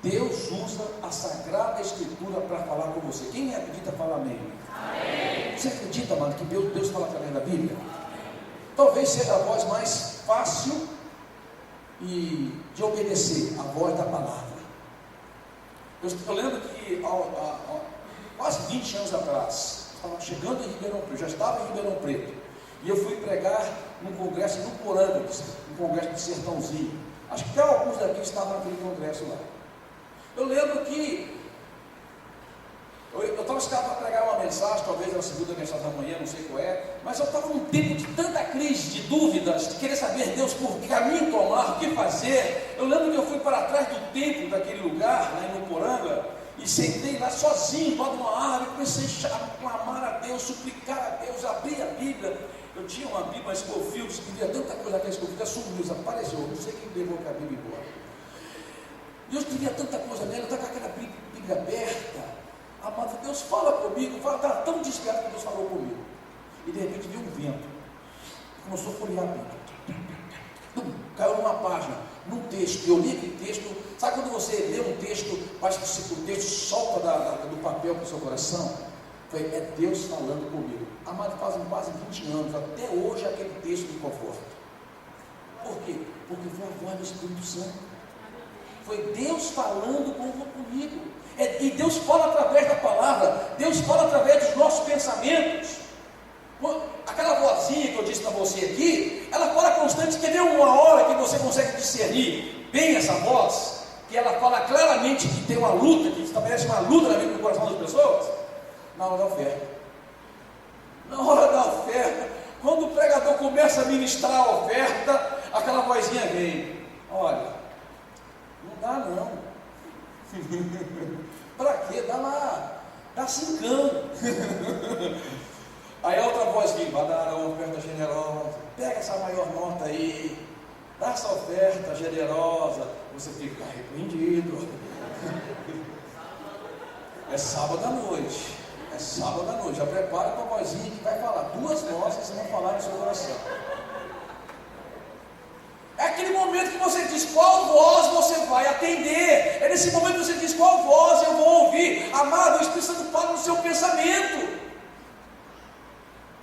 Deus usa a Sagrada Escritura para falar com você. Quem acredita, fala amém. Amém. Você acredita, amado, que Deus fala através da Bíblia? Talvez seja a voz mais fácil de obedecer, a voz da palavra. Eu lembro que quase 20 anos atrás. Estava chegando em Ribeirão Preto, já estava em Ribeirão Preto. E eu fui pregar num congresso no Poranga, um congresso de Sertãozinho. Acho que até alguns daqui estavam naquele congresso lá. Eu lembro que eu estava escapado para pregar uma mensagem, talvez era a segunda mensagem da manhã, não sei qual é, mas eu estava num tempo de tanta crise, de dúvidas, de querer saber Deus por que caminho tomar, o que fazer. Eu lembro que eu fui para trás do templo daquele lugar, lá em Nuporanga, e sentei lá sozinho, embaixo de uma árvore, comecei a clamar a Deus, suplicar a Deus, abrir a Bíblia. Eu tinha uma Bíblia, uma Scofield, escrevia tanta coisa naquela Scofield, sumiu, desapareceu, não sei quem levou a Bíblia embora. Deus escrevia tanta coisa nela, eu estava com aquela Bíblia aberta. Amado, Deus fala comigo, estava tão desesperado que Deus falou comigo. E de repente veio um vento, começou a folhear a Bíblia. Caiu numa página, num texto. Eu li aquele texto. Sabe quando você lê um texto, parece que o texto solta do papel para o seu coração? É Deus falando comigo. Amado, fazem quase 20 anos, até hoje aquele texto me conforta. Por quê? Porque foi a voz do Espírito Santo. Foi Deus falando comigo. E Deus fala através da palavra, Deus fala através dos nossos pensamentos. Aquela vozinha que eu disse para você aqui, ela fala constante. Quer ver uma hora que você consegue discernir bem essa voz? Que ela fala claramente que tem uma luta, que estabelece uma luta na vida do coração das pessoas? Na hora da oferta. Na hora da oferta, quando o pregador começa a ministrar a oferta, aquela vozinha vem: olha, não dá não. Para quê? Dá lá, dá 5 anos. Aí a outra voz vem: vai dar uma oferta generosa, pega essa maior nota aí, dá essa oferta generosa. Você fica arrependido. É sábado à noite. É sábado à noite. Já prepara para a vozinha que vai falar. 2 vozes vão falar no seu coração. É aquele momento que você diz qual voz você vai atender. É nesse momento que você diz qual voz eu vou ouvir. Amado, o Espírito Santo fala no seu pensamento.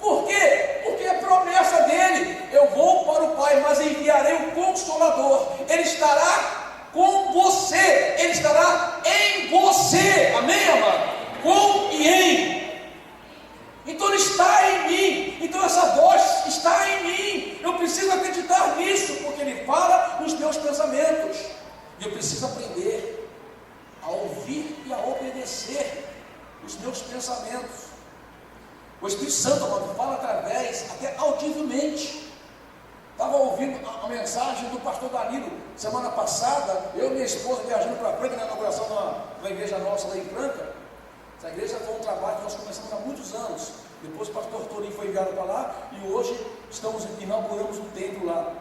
Por quê? Porque é promessa dele. Eu vou para o Pai, mas enviarei o Consolador. Ele estará com você. Ele estará em você. Amém, amado? Com e em. Então ele está em mim. Então essa voz está em mim. Eu preciso acreditar nisso, porque ele fala nos meus pensamentos. E eu preciso aprender a ouvir e a obedecer os meus pensamentos. O Espírito Santo, amado, fala através, até audivelmente. Estava ouvindo a mensagem do pastor Danilo semana passada. Eu e minha esposa viajando para Franca na inauguração de uma igreja nossa lá em Franca. Essa igreja foi um trabalho que nós começamos há muitos anos. Depois o pastor Torinho foi enviado para lá e hoje inauguramos um templo lá.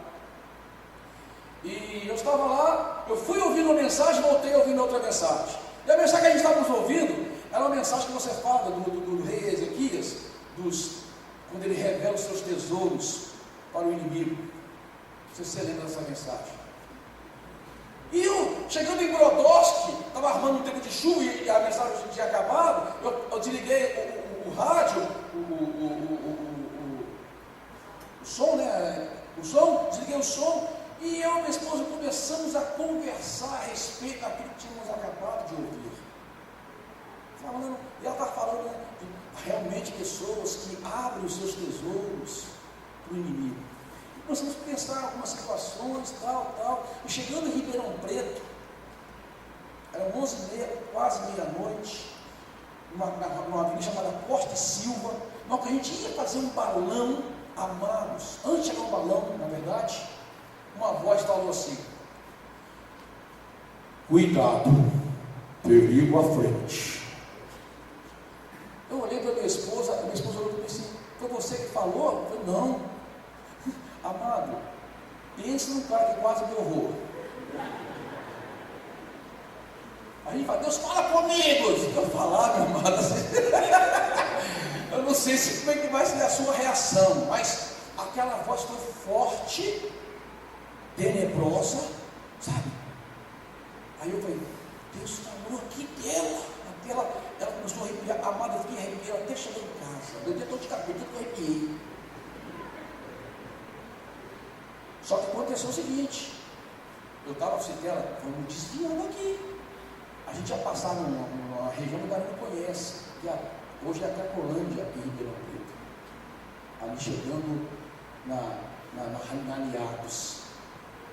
E eu estava lá, eu fui ouvindo uma mensagem, voltei ouvindo outra mensagem. E a mensagem que a gente estava ouvindo era uma mensagem que você fala do rei Ezequias, quando ele revela os seus tesouros para o inimigo. Você lembra dessa mensagem? E eu, chegando em Brodowski, estava armando um tempo de chuva e a mensagem tinha acabado. Eu desliguei o rádio, o som, né? O som, desliguei o som. E eu e minha esposa começamos a conversar a respeito daquilo que tínhamos acabado de ouvir. E ela está falando, né, de realmente pessoas que abrem os seus tesouros para o inimigo. Nós vamos pensar em algumas situações, tal. E chegando em Ribeirão Preto, eram 11h30, quase meia-noite, numa avenida chamada Costa e Silva. Mas que a gente ia fazer um balão, amados. Antes de chegar um balão, na verdade, uma voz falou assim: cuidado, perigo à frente. Eu olhei para minha esposa olhou para mim assim: foi você que falou? Eu falei: não. Amado, pense num cara que quase me horror. Aí ele fala: Deus fala comigo. Eu falar, meu amado, assim, eu não sei como é que vai ser a sua reação, mas aquela voz foi forte, tenebrosa, sabe? Aí eu falei: Deus falou aqui dela. Ela começou a arrepiar. Amado, eu fiquei arrepiado até chegar em casa. Eu estou de cabelo, eu arrepiei. Só que aconteceu o seguinte: eu estava citando ela, vamos desviando aqui. A gente ia passar numa região que o cara não conhece. Hoje é a Cracolândia em Ribeirão Preto. Ali chegando na Aliados.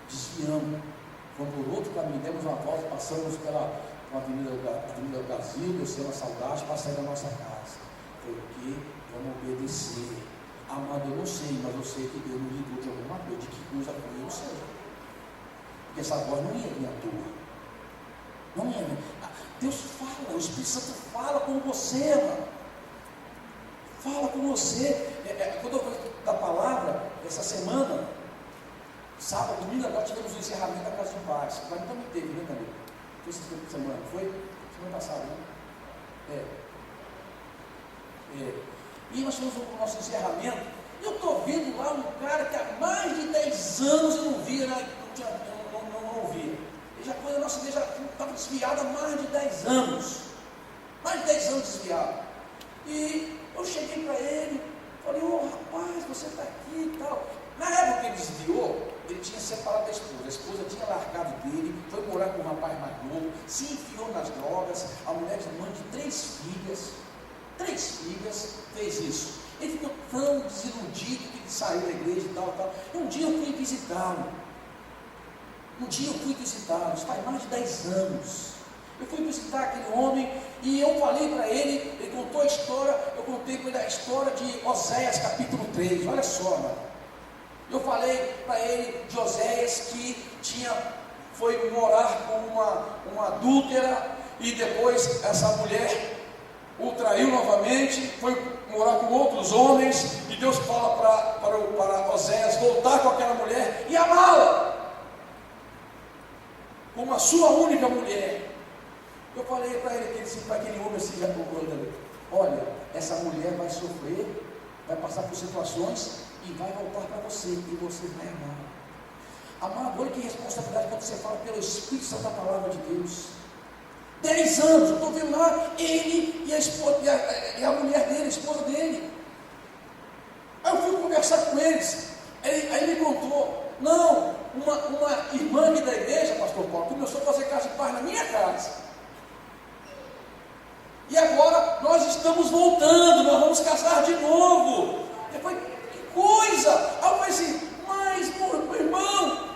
Desviamos. Fomos por outro caminho, demos uma volta, passamos pela Avenida Brasil, descemos a Saudade, passamos da nossa casa. Foi o que? Vamos obedecer. Amado, eu não sei, mas eu sei que Deus me ligou de alguma coisa. De que coisa foi, eu não sei. Porque essa voz não ia vir à toa. Não ia vir. Deus fala, o Espírito Santo fala com você, mano. Fala com você. Quando eu falei da palavra, essa semana, sábado, domingo, agora tivemos o encerramento da Casa de Paz. Mas também teve, né, Danilo? Foi essa semana, foi? Semana passada, né? E nós tivemos o nosso encerramento. E eu estou vendo lá um cara que há mais de 10 anos eu não via, né? Não ouvia. Ele já foi, a nossa igreja estava desviada há mais de 10 anos. Mais de 10 anos desviado. E eu cheguei para ele, falei, rapaz, você está aqui e tal. Na época que ele desviou, ele tinha separado da esposa. A esposa tinha largado dele, foi morar com um rapaz mais novo, se enfiou nas drogas. A mulher, mãe de 3 filhas, fez isso. Ele ficou tão desiludido que ele saiu da igreja e tal. E um dia eu fui visitá-lo. Isso faz mais de 10 anos. Eu fui visitar aquele homem e eu falei para ele contou a história, eu contei para ele a história de Oséias capítulo 3, olha só, mano. Eu falei para ele de Oséias que foi morar com uma adúltera e depois essa mulher o traiu novamente, foi morar com outros homens e Deus fala para Oséias voltar com aquela mulher e amá-la como a sua única mulher. Eu falei para ele, para aquele homem assim, olha, essa mulher vai sofrer, vai passar por situações e vai voltar para você, e você vai amar. Amado, olha que responsabilidade quando você fala pelo Espírito Santo da palavra de Deus. 10 anos, eu estou vendo lá, ele e a esposa, e a mulher dele, a esposa dele. Aí eu fui conversar com eles, aí ele me contou, não, uma irmã aqui da igreja, pastor Paulo, começou a fazer casa de paz na minha casa. E agora nós estamos voltando, nós vamos casar de novo. Depois, que coisa! Aí eu falei assim, mas meu irmão,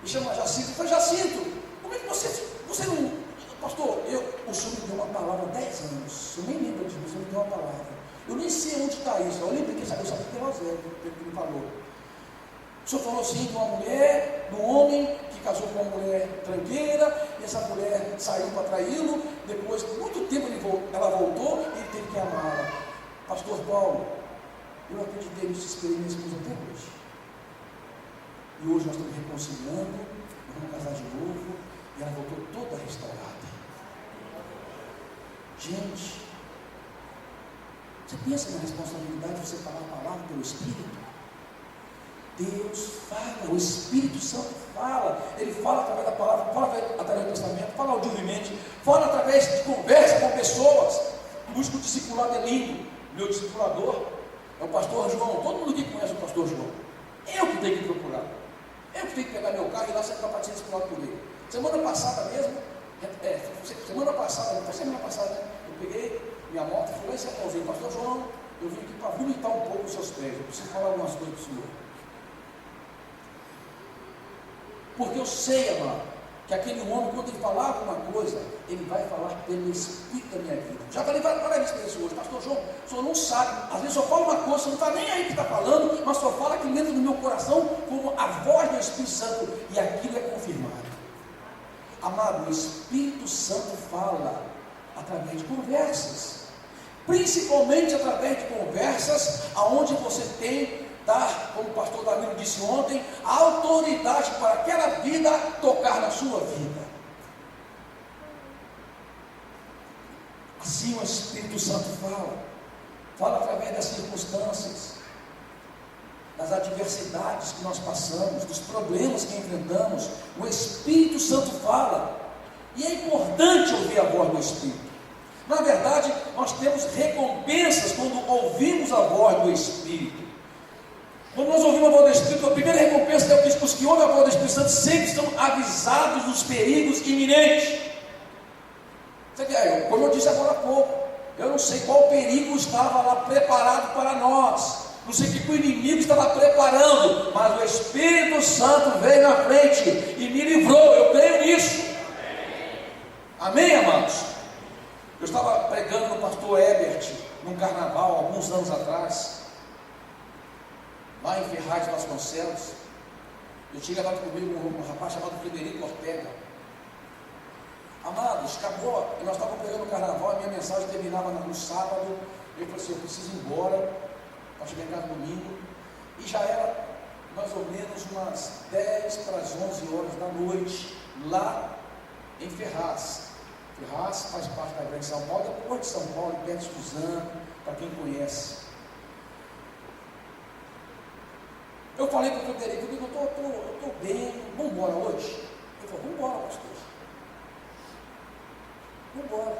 me chama Jacinto. Eu falei, Jacinto, como é que você não. Pastor, o senhor me deu uma palavra há 10 anos. Eu nem lembro disso, o senhor me deu uma palavra. Eu nem sei onde está isso. Eu lembrei que eu sabia que era o Zé, que me falou. O senhor falou assim de uma mulher, de um homem que casou com uma mulher tranqueira, e essa mulher saiu para traí-lo, depois, muito tempo ela voltou e ele teve que amá-la. Pastor Paulo, eu acreditei nisso, esperei minha esposa até hoje. E hoje nós estamos reconciliando, nós vamos casar de novo, e ela voltou toda restaurada. Gente, você pensa na responsabilidade de você falar a palavra pelo Espírito? Deus fala, o Espírito Santo fala, ele fala através da palavra, fala através do Testamento, fala audivelmente, fala através de conversa com pessoas. Busca o discipulado é lindo. Meu discipulador é o pastor João. Todo mundo aqui conhece o pastor João. Eu que tenho que procurar, eu que tenho que pegar meu carro e ir lá ser capaz de ser discipulado por ele. Semana passada mesmo, semana passada, eu peguei minha moto, fui lá em São Paulo, pastor João, eu vim aqui para vomitar um pouco os seus pés, eu preciso falar algumas coisas para o senhor. Porque eu sei, amado, que aquele homem, quando ele falar alguma coisa, ele vai falar pelo Espírito da minha vida. Já falei várias vezes hoje, pastor João, o senhor não sabe, às vezes eu falo uma coisa, você não está nem aí que está falando, mas só fala aqui dentro do meu coração, como a voz do Espírito Santo, e aquilo é confirmado. Amado, o Espírito Santo fala através de conversas, principalmente através de conversas, aonde você tem, como o pastor Danilo disse ontem, a autoridade para aquela vida tocar na sua vida. Assim o Espírito Santo fala através das circunstâncias, das adversidades que nós passamos, dos problemas que enfrentamos. O Espírito Santo fala, e é importante ouvir a voz do Espírito. Na verdade, nós temos recompensas quando ouvimos a voz do Espírito. Quando nós ouvimos a voz do Espírito, a primeira recompensa é que os que ouvem a voz do Espírito Santo sempre estão avisados dos perigos iminentes. Como eu disse agora há pouco, Eu não sei qual perigo estava lá preparado para nós. Não sei o que o inimigo estava preparando, mas o Espírito Santo veio na frente e me livrou. Eu creio nisso. Amém, amados? Eu estava pregando no pastor Herbert, num carnaval, alguns anos atrás, lá em Ferraz de Vasconcelos. Eu tinha levado comigo um rapaz chamado Frederico Ortega. Amados, acabou, nós estávamos pregando no carnaval, a minha mensagem terminava no sábado. Eu falei assim, eu preciso ir embora, para chegar em casa no domingo. E já era mais ou menos umas 10 para as 11 horas da noite, lá em Ferraz. Ferraz faz parte da Grande São Paulo, depois de São Paulo, perto de Suzano, para quem conhece. Eu falei para o Frederico, eu estou bem, vamos embora hoje? Ele falou, vamos embora, pastor. Vamos embora.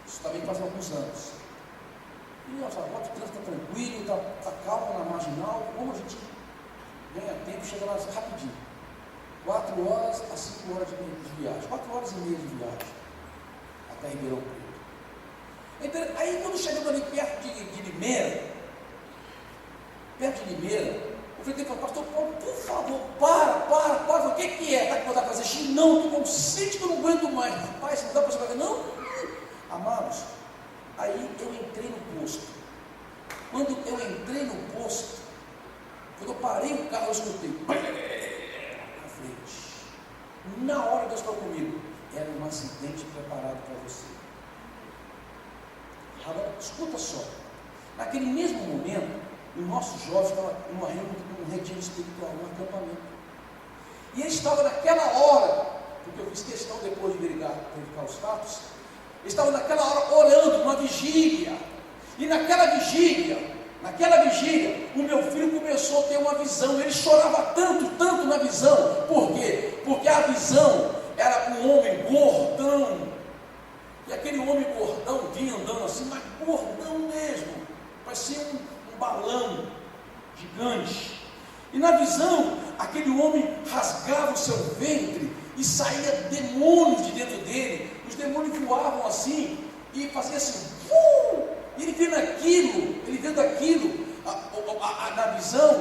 Isso também faz alguns anos. E nossa, agora o trânsito está tranquilo, está calmo na marginal, como a gente ganha tempo, chega lá rapidinho. 4 horas a 5 horas de viagem, 4 horas e meia de viagem, até Ribeirão Preto. Então, aí quando chegamos ali perto de Limeira, o Frederico falou, pastor Paulo, por favor, para, o que é? Está que botar fazer xixi? Não, tu sente que eu não aguento mais. Rapaz, não dá para você fazer, não? Amados, aí eu entrei no posto. Quando eu entrei no posto, quando eu parei o carro, eu escutei na frente. Na hora Deus falou comigo, era um acidente preparado para você. Agora, escuta só, naquele mesmo momento, o nosso jovem estava num retiro espiritual, num acampamento. E ele estava naquela hora, porque eu fiz questão depois de verificar os fatos, ele estava naquela hora orando, numa vigília. E naquela vigília, o meu filho começou a ter uma visão. Ele chorava tanto na visão. Por quê? Porque a visão era um homem gordão. E aquele homem gordão vinha andando assim, mas gordão mesmo. Parecia um balão gigante. E na visão, aquele homem rasgava o seu ventre e saía demônios de dentro dele. Os demônios voavam assim e faziam assim. E ele vendo aquilo, na visão,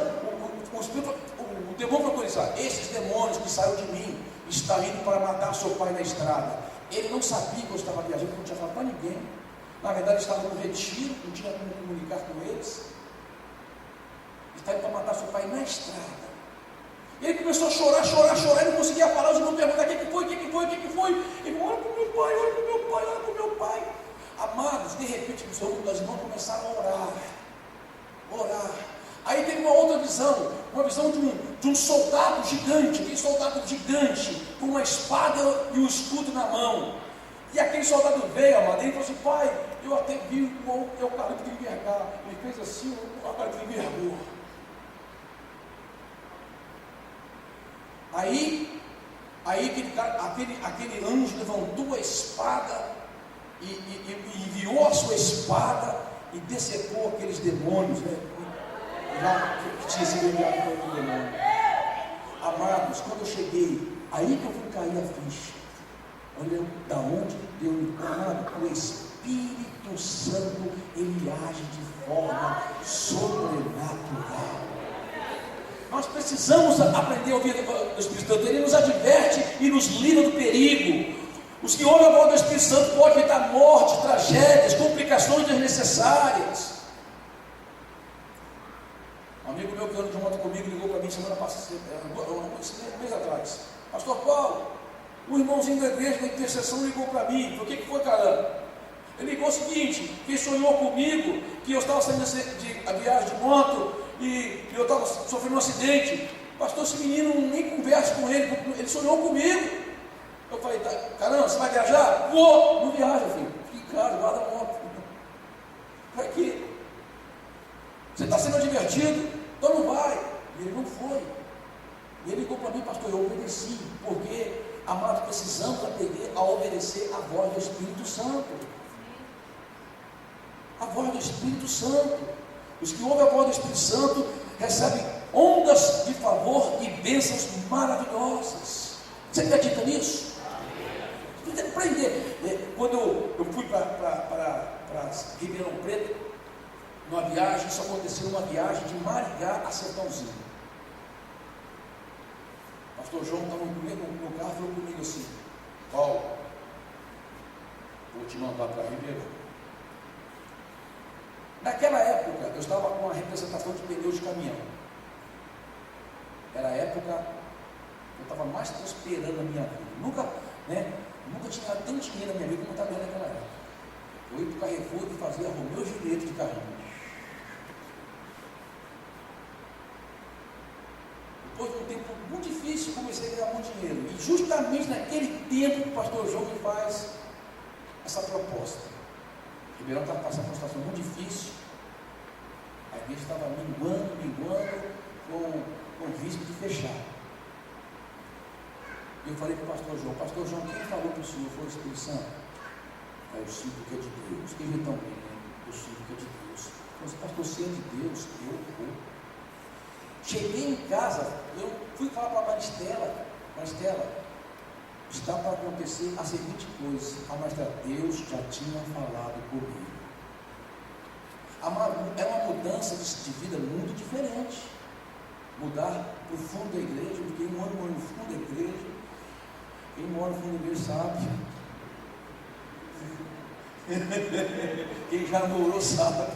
o demônio falou isso: esses demônios que saíram de mim estão indo para matar seu pai na estrada. Ele não sabia que eu estava viajando, porque não tinha falado para ninguém. Na verdade, estava no retiro, não tinha como comunicar com eles. Está indo para matar seu pai na estrada. Ele começou a chorar, ele não conseguia falar. Os irmãos perguntaram: o que foi? Ele falou: olha para o meu pai. Amados, de repente, os irmãos começaram a orar. Aí teve uma outra visão, uma visão de um soldado gigante, com uma espada e um escudo na mão. E aquele soldado veio, amado, ele falou assim: pai, eu até vi o eucalipto envergar. Ele fez assim, o eucalipto envergou. Aí aquele anjo levantou a espada e enviou a sua espada e decepou aqueles demônios, né? Lá que tinha sido enviado por aquele demônio. Amados, quando eu cheguei, aí que eu fui cair a ficha. Olha da onde Deus me amado, o Espírito Santo, ele age de forma sobrenatural. Nós precisamos aprender a ouvir o Espírito Santo. Ele nos adverte e nos livra do perigo. Os que ouvem a voz do Espírito Santo podem evitar morte, tragédias, complicações desnecessárias. Um amigo meu que anda de moto comigo ligou para mim semana passada, um mês atrás: pastor Paulo, o irmãozinho da igreja da intercessão ligou para mim. O que foi, caramba? Ele ligou o seguinte: que sonhou comigo que eu estava saindo de viagem de moto e eu estava sofrendo um acidente. Pastor, esse menino nem conversa com ele, ele sonhou comigo. Eu falei: caramba, você vai viajar? Vou. Não viaja, filho, fica em casa, guarda a moto. Para quê? Você está sendo divertido? Então não vai. E ele não foi. E ele ligou para mim: pastor, eu obedeci. Porque, amados, precisamos aprender a obedecer a voz do Espírito Santo. A voz do Espírito Santo. Os que ouvem a voz do Espírito Santo recebem ondas de favor e bênçãos maravilhosas. Você acredita nisso? Você tem que aprender. Quando eu fui para Ribeirão Preto, numa viagem, isso aconteceu numa viagem de Maringá a Sertãozinho. O pastor João estava no carro e falou comigo assim: Paulo, vou te mandar para Ribeirão. Naquela época, eu estava com a representação de pneus de caminhão. Era a época que eu estava mais prosperando na minha vida. Nunca tinha tanto dinheiro na minha vida como estava naquela época. Eu ia para o Carrefour e fazia Romeu e Julieta de carrinho. Depois de um tempo muito difícil, comecei a ganhar muito dinheiro. E justamente naquele tempo, o pastor João me faz essa proposta. Ribeirão estava passando por uma situação muito difícil. A igreja estava minguando, com o risco de fechar. E eu falei para o pastor João, quem falou para o senhor foi o Espírito Santo? Eu sinto que é de Deus. Ele também, né? Eu sinto que é de Deus. Eu falei, pastor, se é de Deus, eu vou. Cheguei em casa, eu fui falar para a Maristela, está para acontecer a seguinte coisa. A Maristela, Deus já tinha falado comigo. É uma mudança de vida muito diferente. Mudar para o fundo da igreja, porque um ano mora no fundo da igreja. Quem mora no fundo da igreja sabe. Quem já morou sabe.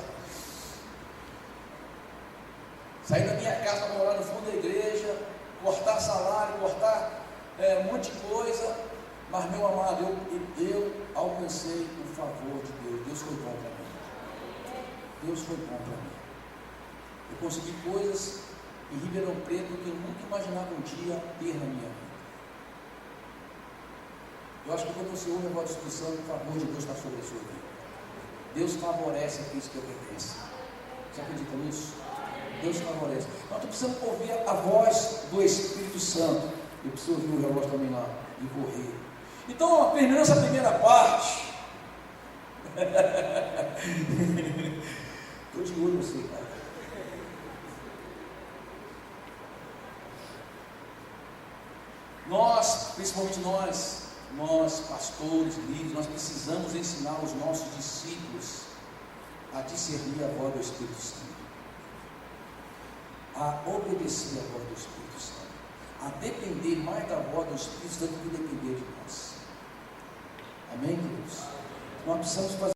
Sair da minha casa para morar no fundo da igreja, cortar salário, cortar um monte de coisa. Mas, meu amado, eu alcancei o favor de Deus. Deus foi bom para mim. Deus foi bom para mim. Eu consegui coisas em Ribeirão Preto que eu nunca imaginava um dia ter na minha vida. Eu acho que quando você ouve a voz do Espírito Santo, o favor de Deus está sobre a sua vida. Deus favorece aqueles que obedecem. Você acredita nisso? Deus favorece. Nós precisamos ouvir a voz do Espírito Santo. Eu preciso ouvir o relógio também lá e correr. Então, terminando essa primeira parte. Estou de olho em você, cara. Nós, principalmente nós pastores, líderes, nós precisamos ensinar os nossos discípulos a discernir a voz do Espírito Santo, a obedecer a voz do Espírito Santo, a depender mais da voz do Espírito Santo do que depender de nós. Amém, queridos? Nós precisamos fazer